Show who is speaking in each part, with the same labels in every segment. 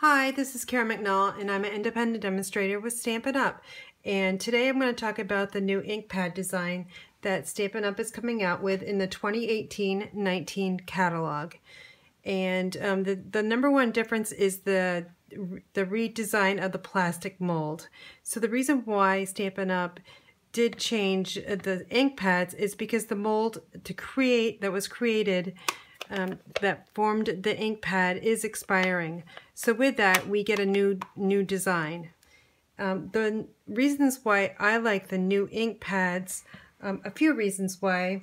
Speaker 1: Hi, this is Sharon McNall, and I'm an independent demonstrator with Stampin' Up! And today I'm going to talk about the new ink pad design that Stampin' Up! Is coming out with in the 2018-19 catalog. And the number one difference is the redesign of the plastic mold. So the reason why Stampin' Up! Did change the ink pads is because the mold that was created that formed the ink pad is expiring. So with that, we get a new design. The reasons why I like the new ink pads, a few reasons why,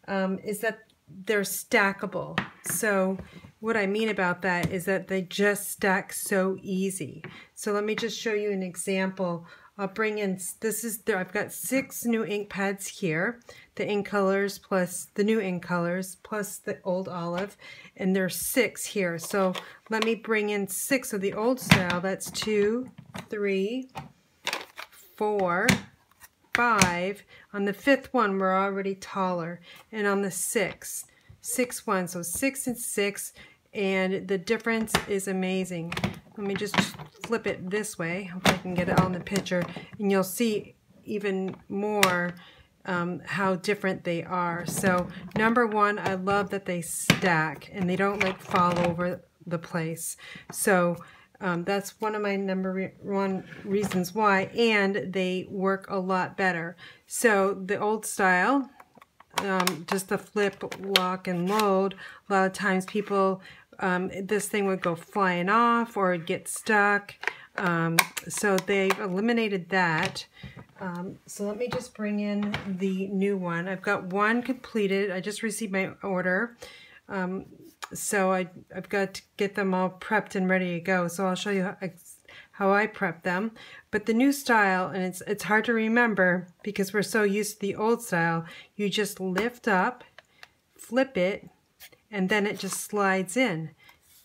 Speaker 1: is that they're stackable. So what I mean about that is that they just stack so easy. So let me just show you an example. I'll bring in, I've got 6 new ink pads here, the ink colors plus the new ink colors plus the old olive, and there's 6 here. So let me bring in 6 of the old style. That's 2, 3, 4, 5. On the 5th one, we're already taller, and on the 6th one, so 6 and 6, and the difference is amazing. Let me just flip it this way. Hope I can get it all in the picture, and you'll see even more how different they are. So number one, I love that they stack and they don't like fall over the place. So that's one of my number one reasons why, and they work a lot better. So the old style, just the flip, lock, and load, a lot of times people, this thing would go flying off or it'd get stuck. So they've eliminated that. So let me just bring in the new one. I've got one completed. I just received my order. So I've got to get them all prepped and ready to go. So I'll show you how I prep them. But the new style, and it's hard to remember because we're so used to the old style, you just lift up, flip it, and then it just slides in.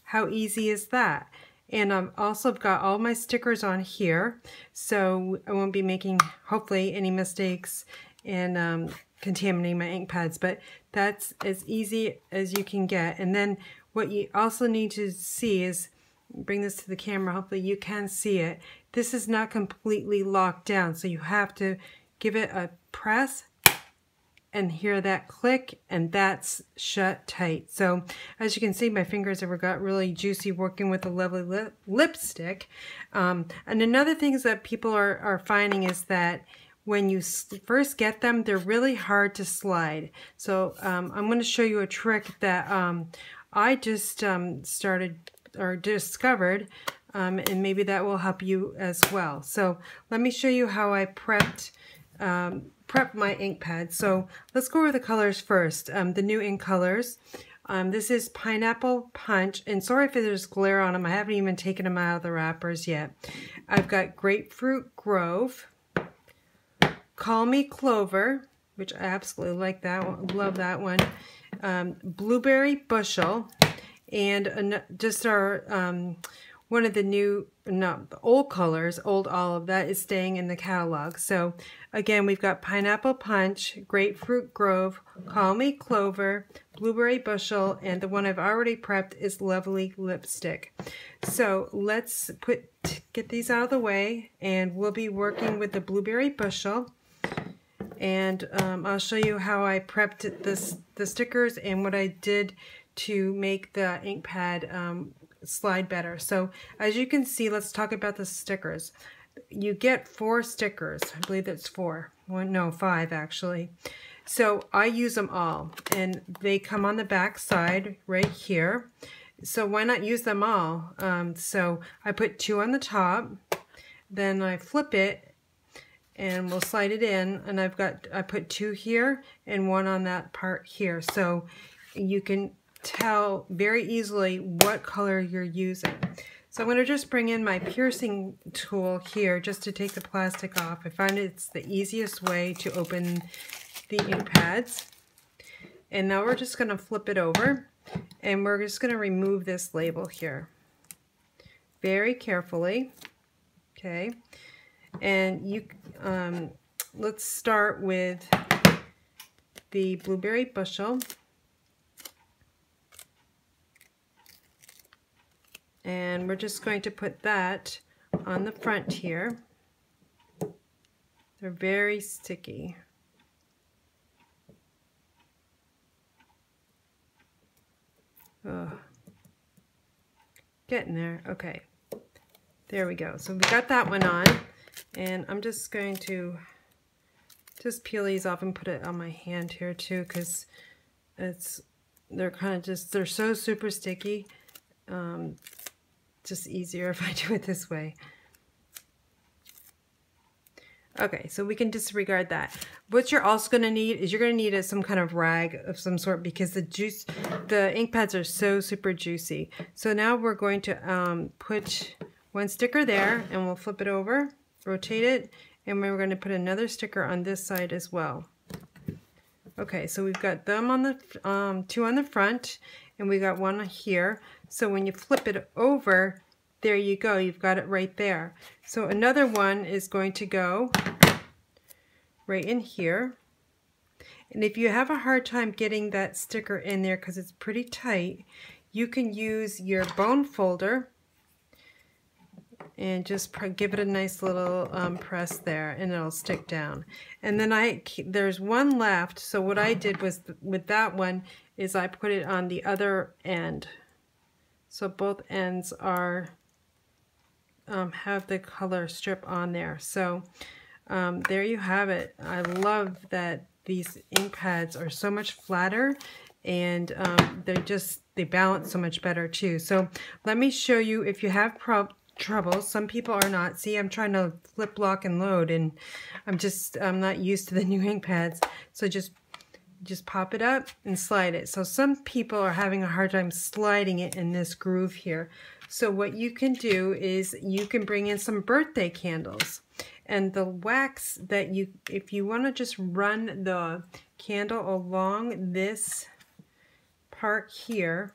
Speaker 1: How easy is that? And I've also got all my stickers on here, so I won't be making, hopefully, any mistakes and contaminating my ink pads, but that's as easy as you can get. And then what you also need to see is, bring this to the camera, hopefully you can see it. This is not completely locked down, so you have to give it a press and hear that click, and that's shut tight. So as you can see, my fingers have got really juicy working with a lovely lipstick. And another thing is that people are finding is that when you first get them, they're really hard to slide. So I'm going to show you a trick that I just discovered, and maybe that will help you as well. So let me show you how I prep my ink pad. So let's go over the colors first. The new ink colors. This is Pineapple Punch, and sorry if there's glare on them. I haven't even taken them out of the wrappers yet. I've got Grapefruit Grove, Call Me Clover, which I absolutely like that one. Love that one. Blueberry Bushel, and just our one of the new, not the old colors, Old Olive, that is staying in the catalog. So again, we've got Pineapple Punch, Grapefruit Grove, Call Me Clover, Blueberry Bushel, and the one I've already prepped is Lovely Lipstick. So let's get these out of the way, and we'll be working with the Blueberry Bushel. And I'll show you how I prepped the stickers and what I did to make the ink pad slide better. So as you can see, let's talk about the stickers. You get 4 stickers. I believe that's 4. No, 5 actually. So I use them all, and they come on the back side right here. So why not use them all? So I put 2 on the top, then I flip it, and we'll slide it in, and I put 2 here and 1 on that part here. So you can tell very easily what color you're using. So I'm going to just bring in my piercing tool here just to take the plastic off. I find it's the easiest way to open the ink pads. And now we're just going to flip it over, and we're just going to remove this label here very carefully. Okay, and you let's start with the Blueberry Bushel. And we're just going to put that on the front here. They're very sticky. Ugh. Getting there. Okay. There we go. So we got that one on. And I'm just going to just peel these off and put it on my hand here too, because they're kind of just, they're so super sticky. Just easier if I do it this way. Okay, so we can disregard that. What you're also going to need is you're going to need some kind of rag of some sort, because the ink pads are so super juicy. So now we're going to put one sticker there, and we'll flip it over, rotate it, and we're going to put another sticker on this side as well. Okay, so we've got them on the two on the front, and we got one here. So when you flip it over, there you go, you've got it right there. So another one is going to go right in here. And if you have a hard time getting that sticker in there because it's pretty tight, you can use your bone folder and just give it a nice little press there, and it'll stick down. And then there's one left, so what I did was with that one is I put it on the other end. So both ends are have the color strip on there. So there you have it. I love that these ink pads are so much flatter, and they balance so much better too. So let me show you if you have trouble. Some people are not. See, I'm trying to flip, lock, and load, and I'm not used to the new ink pads. So just pop it up and slide it. So some people are having a hard time sliding it in this groove here. So what you can do is you can bring in some birthday candles, and the wax that if you want to just run the candle along this part here,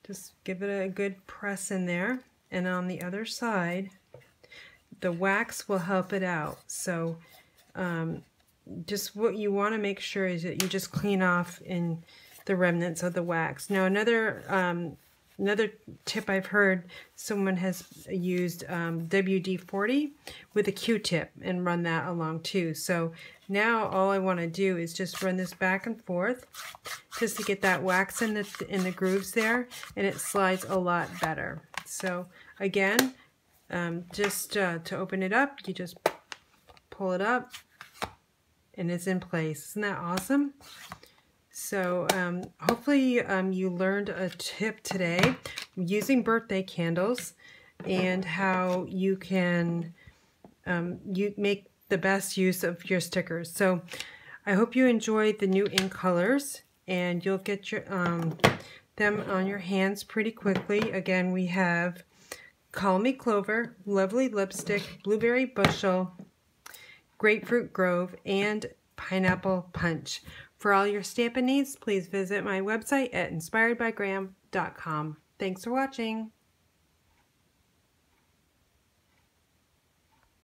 Speaker 1: just give it a good press in there, and on the other side the wax will help it out. So just what you want to make sure is that you just clean off in the remnants of the wax. Now another tip I've heard, someone has used WD-40 with a Q-tip and run that along too. So now all I want to do is just run this back and forth just to get that wax in the grooves there, and it slides a lot better. So again, just to open it up, you just pull it up and it's in place. Isn't that awesome? So hopefully you learned a tip today using birthday candles, and how you can make the best use of your stickers. So I hope you enjoyed the new ink colors, and you'll get them on your hands pretty quickly. Again, we have Call Me Clover, Lovely Lipstick, Blueberry Bushel, Grapefruit Grove, and Pineapple Punch. For all your Stampin' needs, please visit my website at inspiredbygram.com. Thanks for watching.